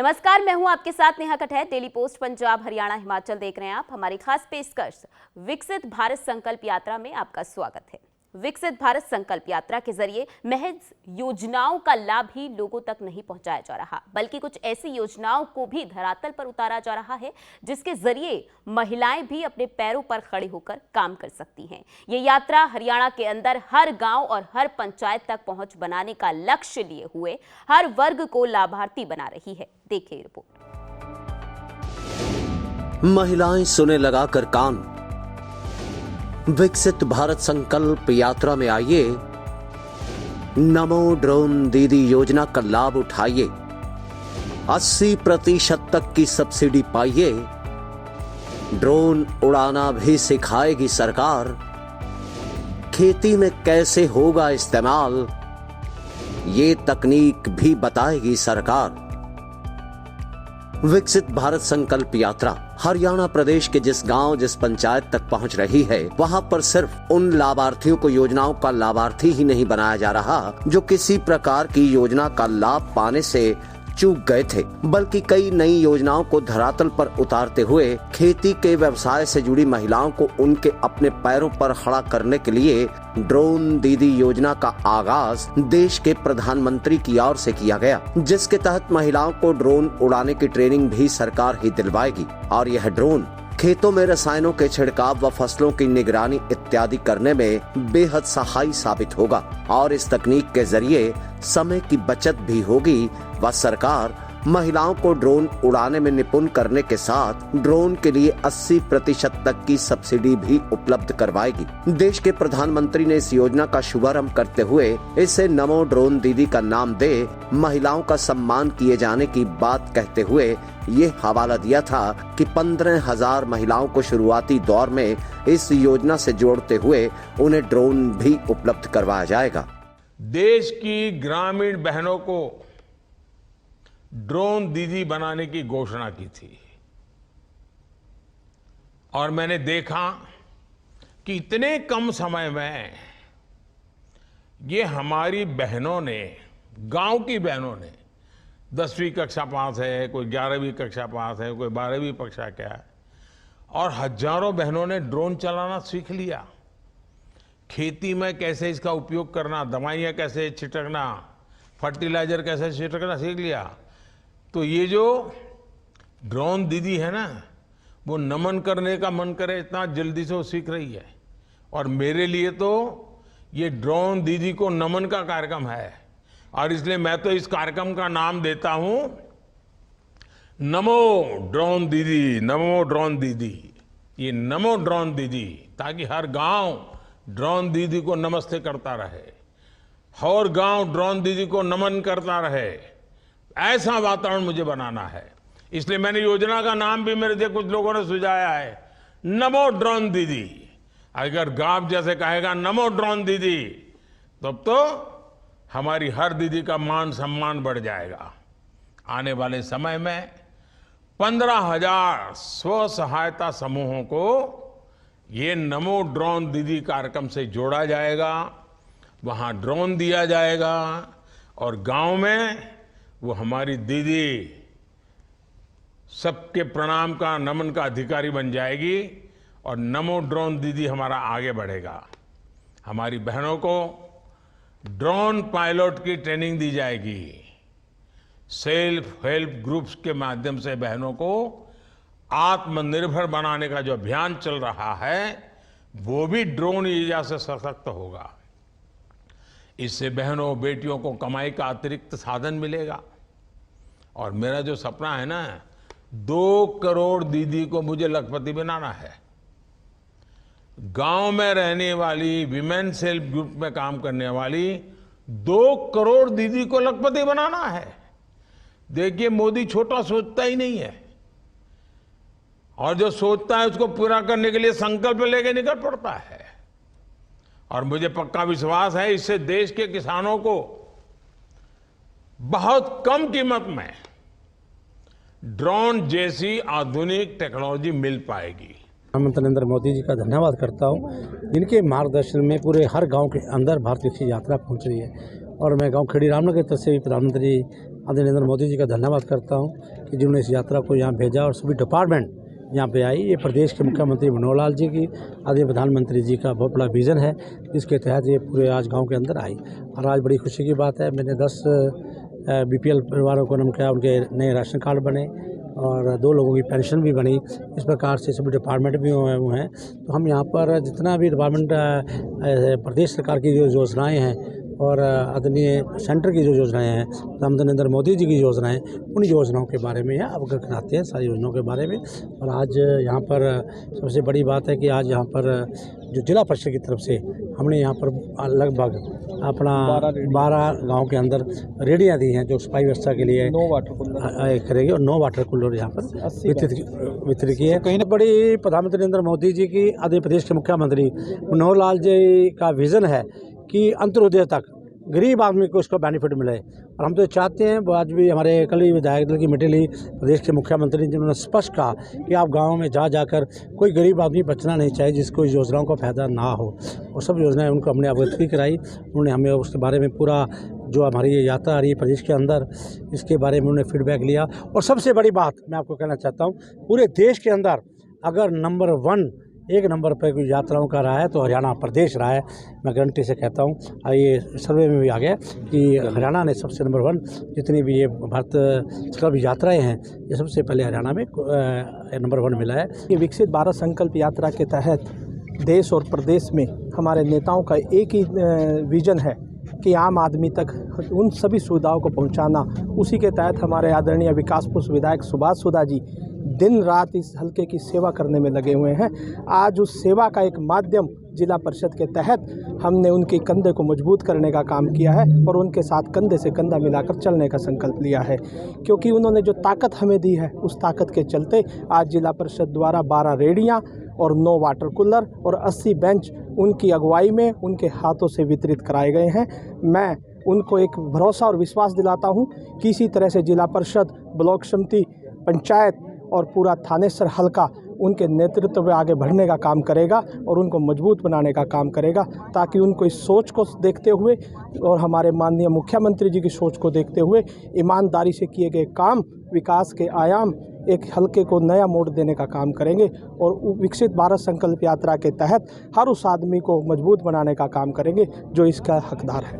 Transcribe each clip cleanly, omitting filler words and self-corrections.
नमस्कार, मैं हूं आपके साथ नेहा कठैत। डेली पोस्ट पंजाब, हरियाणा, हिमाचल देख रहे हैं आप। हमारी खास पेशकश विकसित भारत संकल्प यात्रा में आपका स्वागत है। विकसित भारत संकल्प यात्रा के जरिए महज योजनाओं का लाभ ही लोगों तक नहीं पहुंचाया जा रहा, बल्कि कुछ ऐसी योजनाओं को भी धरातल पर उतारा जा रहा है जिसके जरिए महिलाएं भी अपने पैरों पर खड़े होकर काम कर सकती हैं। ये यात्रा हरियाणा के अंदर हर गांव और हर पंचायत तक पहुंच बनाने का लक्ष्य लिए हुए हर वर्ग को लाभार्थी बना रही है। देखिए रिपोर्ट। महिलाएं सुने लगाकर कान। विकसित भारत संकल्प यात्रा में आइए, नमो ड्रोन दीदी योजना का लाभ उठाइए, 80% तक की सब्सिडी पाइए, ड्रोन उड़ाना भी सिखाएगी सरकार, खेती में कैसे होगा इस्तेमाल ये तकनीक भी बताएगी सरकार। विकसित भारत संकल्प यात्रा हरियाणा प्रदेश के जिस गांव, जिस पंचायत तक पहुंच रही है, वहां पर सिर्फ उन लाभार्थियों को योजनाओं का लाभार्थी ही नहीं बनाया जा रहा जो किसी प्रकार की योजना का लाभ पाने से चूक गए थे, बल्कि कई नई योजनाओं को धरातल पर उतारते हुए खेती के व्यवसाय से जुड़ी महिलाओं को उनके अपने पैरों पर खड़ा करने के लिए ड्रोन दीदी योजना का आगाज देश के प्रधानमंत्री की ओर से किया गया, जिसके तहत महिलाओं को ड्रोन उड़ाने की ट्रेनिंग भी सरकार ही दिलवाएगी। और यह ड्रोन खेतों में रसायनों के छिड़काव व फसलों की निगरानी इत्यादि करने में बेहद सहायक साबित होगा और इस तकनीक के जरिए समय की बचत भी होगी व सरकार महिलाओं को ड्रोन उड़ाने में निपुण करने के साथ ड्रोन के लिए 80% तक की सब्सिडी भी उपलब्ध करवाएगी। देश के प्रधानमंत्री ने इस योजना का शुभारंभ करते हुए इसे नमो ड्रोन दीदी का नाम दे महिलाओं का सम्मान किए जाने की बात कहते हुए ये हवाला दिया था कि 15,000 महिलाओं को शुरुआती दौर में इस योजना से जोड़ते हुए उन्हें ड्रोन भी उपलब्ध करवाया जाएगा। देश की ग्रामीण बहनों को ड्रोन दीदी बनाने की घोषणा की थी और मैंने देखा कि इतने कम समय में ये हमारी बहनों ने, गांव की बहनों ने, 10वीं कक्षा पास है, कोई 11वीं कक्षा पास है, कोई 12वीं कक्षा क्या है, और हजारों बहनों ने ड्रोन चलाना सीख लिया। खेती में कैसे इसका उपयोग करना, दवाइयाँ कैसे छिड़कना, फर्टिलाइजर कैसे छिड़कना सीख लिया। तो ये जो ड्रोन दीदी है ना, वो नमन करने का मन करे इतना जल्दी से वो सीख रही है। और मेरे लिए तो ये ड्रोन दीदी को नमन का कार्यक्रम है और इसलिए मैं तो इस कार्यक्रम का नाम देता हूं नमो ड्रोन दीदी, नमो ड्रोन दीदी। ये नमो ड्रोन दीदी, ताकि हर गांव ड्रोन दीदी को नमस्ते करता रहे, हर गांव ड्रोन दीदी को नमन करता रहे। ऐसा वातावरण मुझे बनाना है, इसलिए मैंने योजना का नाम भी मेरे से कुछ लोगों ने सुझाया है, नमो ड्रोन दीदी। अगर गांव जैसे कहेगा नमो ड्रोन दीदी, तब तो हमारी हर दीदी का मान सम्मान बढ़ जाएगा। आने वाले समय में 15,000 स्व सहायता समूहों को ये नमो ड्रोन दीदी कार्यक्रम से जोड़ा जाएगा, वहां ड्रोन दिया जाएगा और गांव में वो हमारी दीदी सबके प्रणाम का, नमन का अधिकारी बन जाएगी और नमो ड्रोन दीदी हमारा आगे बढ़ेगा। हमारी बहनों को ड्रोन पायलट की ट्रेनिंग दी जाएगी। सेल्फ हेल्प ग्रुप्स के माध्यम से बहनों को आत्मनिर्भर बनाने का जो अभियान चल रहा है, वो भी ड्रोन ऊर्जा से सशक्त होगा। इससे बहनों बेटियों को कमाई का अतिरिक्त साधन मिलेगा। और मेरा जो सपना है ना, 2 करोड़ दीदी को मुझे लखपति बनाना है। गांव में रहने वाली, विमेन सेल्फ ग्रुप में काम करने वाली 2 करोड़ दीदी को लखपति बनाना है। देखिए, मोदी छोटा सोचता ही नहीं है और जो सोचता है उसको पूरा करने के लिए संकल्प लेके निकल पड़ता है। और मुझे पक्का विश्वास है इससे देश के किसानों को बहुत कम कीमत में ड्रोन जैसी आधुनिक टेक्नोलॉजी मिल पाएगी। प्रधानमंत्री नरेंद्र मोदी जी का धन्यवाद करता हूं, जिनके मार्गदर्शन में पूरे हर गांव के अंदर भारत विकसित यात्रा पहुंच रही है। और मैं गांव खेड़ी रामनगर की तरफ से भी प्रधानमंत्री आदरणीय नरेंद्र मोदी जी का धन्यवाद करता हूँ कि जिन्होंने इस यात्रा को यहाँ भेजा और सभी डिपार्टमेंट यहाँ पे आई। ये प्रदेश के मुख्यमंत्री मनोहर लाल जी की, आदरणीय प्रधानमंत्री जी का बहुत बड़ा विज़न है, जिसके तहत ये पूरे आज गांव के अंदर आई। और आज बड़ी खुशी की बात है, मैंने 10 बीपीएल परिवारों को नम किया, उनके नए राशन कार्ड बने और 2 लोगों की पेंशन भी बनी। इस प्रकार से सभी डिपार्टमेंट भी हुए हैं। तो हम यहाँ पर जितना भी डिपार्टमेंट प्रदेश सरकार की जो योजनाएँ हैं और आदरणीय सेंटर की जो योजनाएं हैं, प्रधानमंत्री नरेंद्र मोदी जी की योजनाएं, उन योजनाओं के बारे में यहाँ अवगत कराते हैं, सारी योजनाओं के बारे में। और आज यहाँ पर सबसे बड़ी बात है कि आज यहाँ पर जो जिला परिषद की तरफ से हमने यहाँ पर लगभग अपना 12 गाँव के अंदर रेडियाँ दी हैं जो सफाई व्यवस्था के लिए 9 वाटर कूलर करेगी और 9 वाटर कूलर यहाँ पर वितरित किए। कहीं ना बड़ी प्रधानमंत्री नरेंद्र मोदी जी की, आंध्र प्रदेश के मुख्यमंत्री मनोहर लाल जी का विज़न है कि अंत्योदय तक गरीब आदमी को इसका बेनिफिट मिले। और हम तो चाहते हैं, आज भी हमारे कल ही विधायक दल की मीटिंग ली प्रदेश के मुख्यमंत्री जिन्होंने स्पष्ट कहा कि आप गांव में जाकर कोई गरीब आदमी बचना नहीं चाहिए जिसको इस योजनाओं का फायदा ना हो। और सब योजनाएं उनको हमने अवगत भी कराई। उन्होंने हमें उसके बारे में पूरा जो हमारी ये यात्रा आ रही है प्रदेश के अंदर, इसके बारे में उन्होंने फीडबैक लिया। और सबसे बड़ी बात मैं आपको कहना चाहता हूँ, पूरे देश के अंदर अगर एक नंबर पर कोई यात्राओं का रहा है तो हरियाणा प्रदेश रहा है। मैं गारंटी से कहता हूँ, ये सर्वे में भी आ गया कि हरियाणा ने सबसे नंबर 1, जितनी भी ये भारत सब यात्राएं हैं, ये सबसे पहले हरियाणा में नंबर 1 मिला है। ये विकसित भारत संकल्प यात्रा के तहत देश और प्रदेश में हमारे नेताओं का एक ही विजन है कि आम आदमी तक उन सभी सुविधाओं को पहुंचाना। उसी के तहत हमारे आदरणीय विकासपुर विधायक सुभाष सुधा जी दिन रात इस हलके की सेवा करने में लगे हुए हैं। आज उस सेवा का एक माध्यम जिला परिषद के तहत हमने उनके कंधे को मजबूत करने का काम किया है और उनके साथ कंधे से कंधा मिलाकर चलने का संकल्प लिया है, क्योंकि उन्होंने जो ताकत हमें दी है उस ताकत के चलते आज जिला परिषद द्वारा 12 रेडियाँ और 9 वाटर कूलर और 80 बेंच उनकी अगुवाई में उनके हाथों से वितरित कराए गए हैं। मैं उनको एक भरोसा और विश्वास दिलाता हूँ कि इसी तरह से जिला परिषद, ब्लॉक समिति, पंचायत और पूरा थानेसर हलका उनके नेतृत्व में आगे बढ़ने का काम करेगा और उनको मजबूत बनाने का काम करेगा, ताकि उनको इस सोच को देखते हुए और हमारे माननीय मुख्यमंत्री जी की सोच को देखते हुए ईमानदारी से किए गए काम, विकास के आयाम, एक हलके को नया मोड़ देने का काम करेंगे और विकसित भारत संकल्प यात्रा के तहत हर उस आदमी को मजबूत बनाने का काम करेंगे जो इसका हकदार है।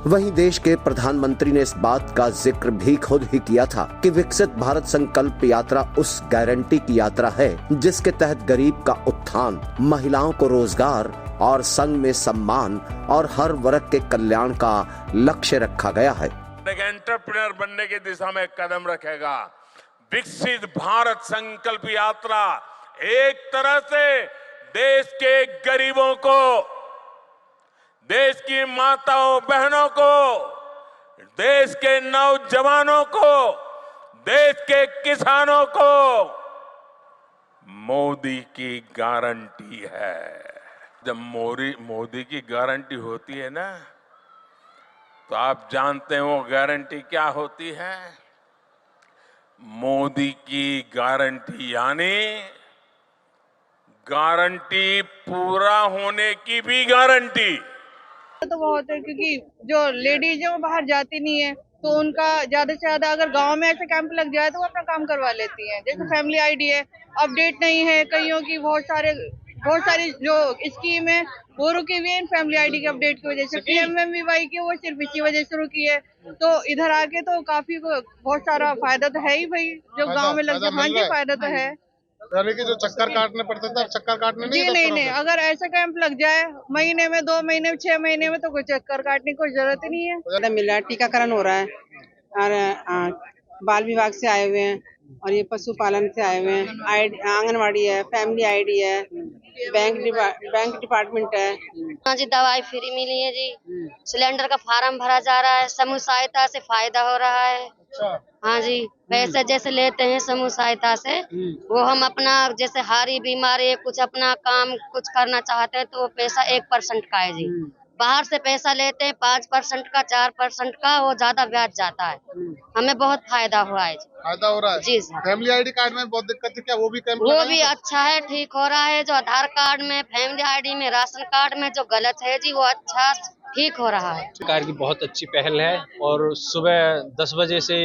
वहीं देश के प्रधानमंत्री ने इस बात का जिक्र भी खुद ही किया था कि विकसित भारत संकल्प यात्रा उस गारंटी की यात्रा है जिसके तहत गरीब का उत्थान, महिलाओं को रोजगार और संग में सम्मान और हर वर्ग के कल्याण का लक्ष्य रखा गया है। एक एंटरप्रेन्योर बनने की दिशा में कदम रखेगा। विकसित भारत संकल्प यात्रा एक तरह से देश के गरीबों को, देश की माताओं बहनों को, देश के नौजवानों को, देश के किसानों को मोदी की गारंटी है। जब मोदी की गारंटी होती है ना, तो आप जानते हैं वो गारंटी क्या होती है। मोदी की गारंटी यानी गारंटी पूरा होने की भी गारंटी। तो बहुत है, क्योंकि जो लेडीज है वो बाहर जाती नहीं है, तो उनका ज्यादा से ज्यादा अगर गांव में ऐसे कैंप लग जाए तो वो अपना काम करवा लेती हैं। जैसे फैमिली आईडी है, अपडेट नहीं है कईयों की, बहुत सारी जो स्कीम है वो रुकी हुई है इन फैमिली आईडी के अपडेट की वजह से। PMMVY की वो सिर्फ इसी वजह से रुकी है। तो इधर आके तो काफी बहुत सारा फायदा तो है ही भाई, जो गाँव में लग जाए। हाँ जी, फायदा तो है। कि जो चक्कर काटने पड़ते थे, चक्कर काटने जी नहीं, अगर ऐसा कैंप लग जाए महीने में, 2 महीने में, 6 महीने में, तो कोई चक्कर काटने की कोई जरूरत ही नहीं है। मिल रहा है, टीकाकरण हो रहा है और बाल विभाग से आए हुए हैं और ये पशुपालन से आए हुए हैं, आंगनवाड़ी है, फैमिली आईडी है, बैंक डिपार्टमेंट है। हाँ जी, दवाई फ्री मिली है जी, सिलेंडर का फार्म भरा जा रहा है, समूह सहायता से फायदा हो रहा है। हाँ जी, पैसे जैसे लेते हैं समूह सहायता से, वो हम अपना जैसे हारी बीमारी कुछ अपना काम कुछ करना चाहते हैं तो वो पैसा 1% का है जी। बाहर से पैसा लेते हैं 5% का 4% का, वो ज्यादा ब्याज जाता है। हमें बहुत फायदा हुआ है। फायदा हो रहा है जी सर। फैमिली आईडी कार्ड में बहुत दिक्कत थी, क्या वो भी कैंप वो भी अच्छा है, ठीक हो रहा है। जो आधार कार्ड में, फैमिली आईडी में, राशन कार्ड में जो गलत है जी, वो अच्छा ठीक हो रहा है। सरकार की बहुत अच्छी पहल है और सुबह 10 बजे से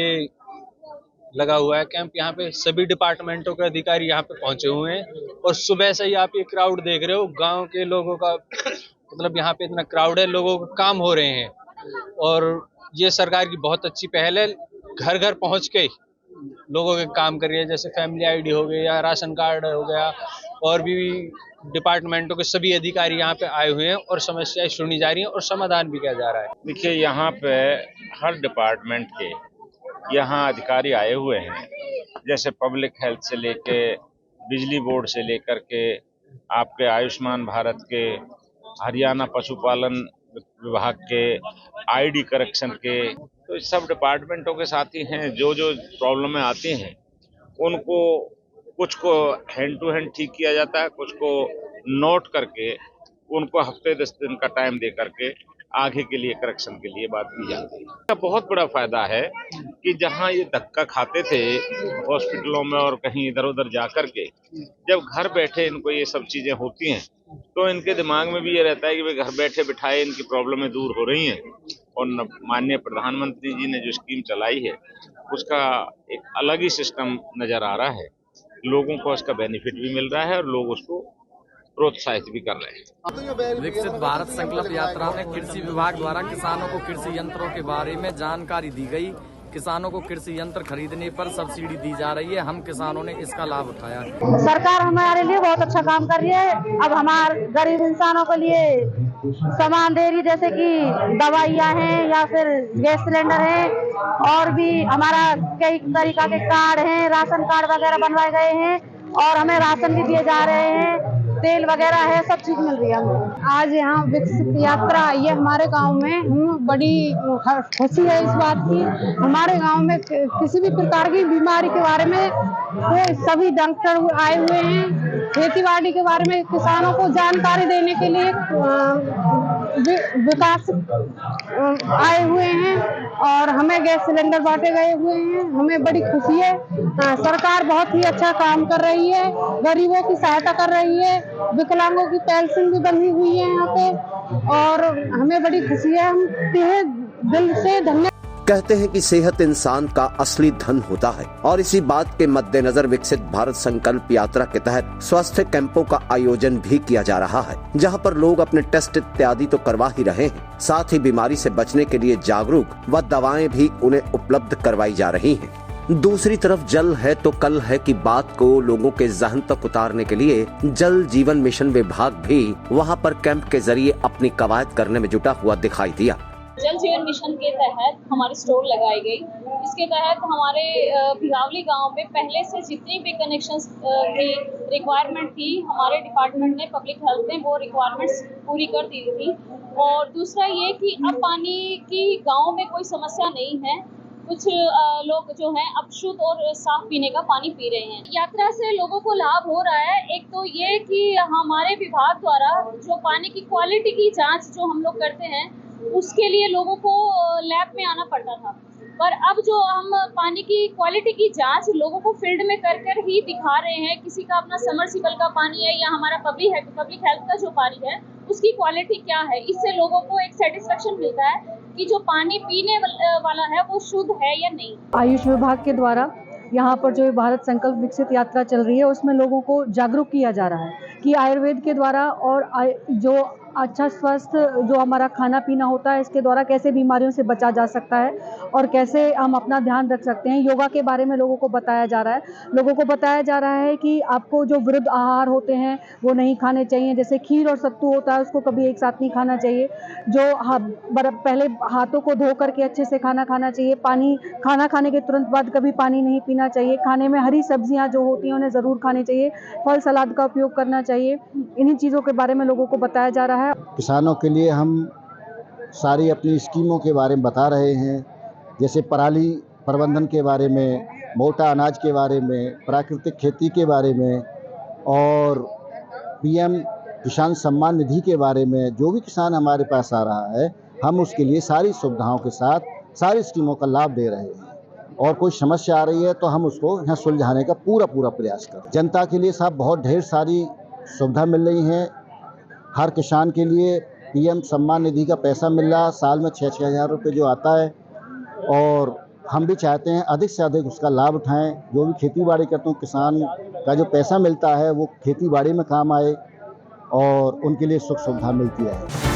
लगा हुआ है कैंप। यहाँ पे सभी डिपार्टमेंटों के अधिकारी यहाँ पे पहुंचे हुए हैं और सुबह से ही आप ये क्राउड देख रहे हो। गांव के लोगों का मतलब यहाँ पे इतना क्राउड है, लोगों के काम हो रहे हैं और ये सरकार की बहुत अच्छी पहल है। घर घर पहुँच के लोगों के काम कर रही है, जैसे फैमिली आईडी हो गई या राशन कार्ड हो गया, और भी डिपार्टमेंटों के सभी अधिकारी यहाँ पे आए हुए हैं और समस्याएं सुनी जा रही हैं और समाधान भी किया जा रहा है। देखिए, यहाँ पे हर डिपार्टमेंट के यहाँ अधिकारी आए हुए हैं, जैसे पब्लिक हेल्थ से लेके बिजली बोर्ड से लेकर के आपके आयुष्मान भारत के, हरियाणा पशुपालन विभाग के, आईडी करेक्शन के, तो सब डिपार्टमेंटों के साथी हैं। जो जो प्रॉब्लमें आती हैं उनको कुछ को हैंड टू हैंड ठीक किया जाता है, कुछ को नोट करके उनको हफ्ते 10 दिन का टाइम दे करके आगे के लिए करेक्शन के लिए बात की जाती है। इसका बहुत बड़ा फायदा है कि जहां ये धक्का खाते थे हॉस्पिटलों में और कहीं इधर उधर जा करके, जब घर बैठे इनको ये सब चीजें होती हैं तो इनके दिमाग में भी ये रहता है कि भाई घर बैठे बिठाए इनकी प्रॉब्लमें दूर हो रही हैं। और माननीय प्रधानमंत्री जी ने जो स्कीम चलाई है उसका एक अलग ही सिस्टम नजर आ रहा है। लोगों को इसका बेनिफिट भी मिल रहा है और लोग उसको प्रोत्साहित भी कर रहे हैं। विकसित भारत संकल्प यात्रा में कृषि विभाग द्वारा किसानों को कृषि यंत्रों के बारे में जानकारी दी गई। किसानों को कृषि यंत्र खरीदने पर सब्सिडी दी जा रही है। हम किसानों ने इसका लाभ उठाया। सरकार हमारे लिए बहुत अच्छा काम कर रही है। अब हमारे गरीब इंसानों के लिए सामान दे रही, जैसे कि दवाइयाँ हैं या फिर गैस सिलेंडर है, और भी हमारा कई तरीका के कार्ड हैं, राशन कार्ड वगैरह बनवाए गए हैं और हमें राशन भी दिए जा रहे हैं, तेल वगैरह है, सब चीज मिल रही है हमें। आज यहाँ विकसित यात्रा आई है हमारे गांव में, हमें बड़ी खुशी है इस बात की। हमारे गांव में किसी भी प्रकार की बीमारी के बारे में वो सभी डॉक्टर आए हुए हैं। खेतीबाड़ी के बारे में किसानों को जानकारी देने के लिए विकास आए हुए हैं और हमें गैस सिलेंडर बांटे गए हुए हैं। हमें बड़ी खुशी है। सरकार बहुत ही अच्छा काम कर रही है, गरीबों की सहायता कर रही है, विकलांगों की पेंशन भी बनी हुई है यहाँ पे और हमें बड़ी खुशी है। हम दिल से धन्यवाद कहते हैं कि सेहत इंसान का असली धन होता है और इसी बात के मद्देनजर विकसित भारत संकल्प यात्रा के तहत स्वास्थ्य कैंपों का आयोजन भी किया जा रहा है, जहां पर लोग अपने टेस्ट इत्यादि तो करवा ही रहे हैं, साथ ही बीमारी से बचने के लिए जागरूक व दवाएं भी उन्हें उपलब्ध करवाई जा रही हैं। दूसरी तरफ जल है तो कल है की बात को लोगों के जहन तक उतारने के लिए जल जीवन मिशन विभाग भी वहां पर कैंप के जरिए अपनी कवायद करने में जुटा हुआ दिखाई दिया। जल जीवन मिशन के तहत हमारी स्टोर लगाई गई। इसके तहत हमारे भिगावली गांव में पहले से जितनी भी कनेक्शंस की रिक्वायरमेंट थी, हमारे डिपार्टमेंट ने, पब्लिक हेल्थ ने वो रिक्वायरमेंट्स पूरी कर दी थी। और दूसरा ये कि अब पानी की गांव में कोई समस्या नहीं है। कुछ लोग जो हैं अब शुद्ध और साफ पीने का पानी पी रहे हैं। यात्रा से लोगों को लाभ हो रहा है। एक तो ये कि हमारे विभाग द्वारा जो पानी की क्वालिटी की जाँच जो हम लोग करते हैं उसके लिए लोगों को लैब में आना पड़ता था, पर अब जो हम पानी की क्वालिटी की जांच लोगों को फील्ड में कर ही दिखा रहे हैं। किसी का अपना समरसीबल का पानी है या हमारा पब्लिक हेल्थ का जो पानी है उसकी क्वालिटी क्या है, इससे लोगों को एक सेटिस्फेक्शन मिलता है कि जो पानी पीने वाला है वो शुद्ध है या नहीं। आयुष विभाग के द्वारा यहाँ पर जो भारत संकल्प विकसित यात्रा चल रही है उसमें लोगों को जागरूक किया जा रहा है कि आयुर्वेद के द्वारा और जो अच्छा स्वस्थ जो हमारा खाना पीना होता है इसके द्वारा कैसे बीमारियों से बचा जा सकता है और कैसे हम अपना ध्यान रख सकते हैं। योगा के बारे में लोगों को बताया जा रहा है। लोगों को बताया जा रहा है कि आपको जो वृद्ध आहार होते हैं वो नहीं खाने चाहिए, जैसे खीर और सत्तू होता है उसको कभी एक साथ नहीं खाना चाहिए। जो पहले हाथों को धो करके अच्छे से खाना खाना चाहिए। पानी खाना खाने के तुरंत बाद कभी पानी नहीं पीना चाहिए। खाने में हरी सब्जियाँ जो होती हैं उन्हें ज़रूर खानी चाहिए। फल सलाद का उपयोग करना चाहिए। इन्हीं चीज़ों के बारे में लोगों को बताया जा रहा है। किसानों के लिए हम सारी अपनी स्कीमों के बारे में बता रहे हैं, जैसे पराली प्रबंधन के बारे में, मोटा अनाज के बारे में, प्राकृतिक खेती के बारे में और PM किसान सम्मान निधि के बारे में, जो भी किसान हमारे पास आ रहा है हम उसके लिए सारी सुविधाओं के साथ सारी स्कीमों का लाभ दे रहे हैं। और कोई समस्या आ रही है तो हम उसको यहाँ सुलझाने का पूरा प्रयास करें। जनता के लिए साहब बहुत ढेर सारी सुविधा मिल रही हैं। हर किसान के लिए पीएम सम्मान निधि का पैसा मिल रहा है, साल में 6-6 हज़ार रुपये जो आता है, और हम भी चाहते हैं अधिक से अधिक उसका लाभ उठाएं। जो भी खेती बाड़ी करते हैं किसान का जो पैसा मिलता है वो खेती बाड़ी में काम आए और उनके लिए सुख सुविधा मिलती है।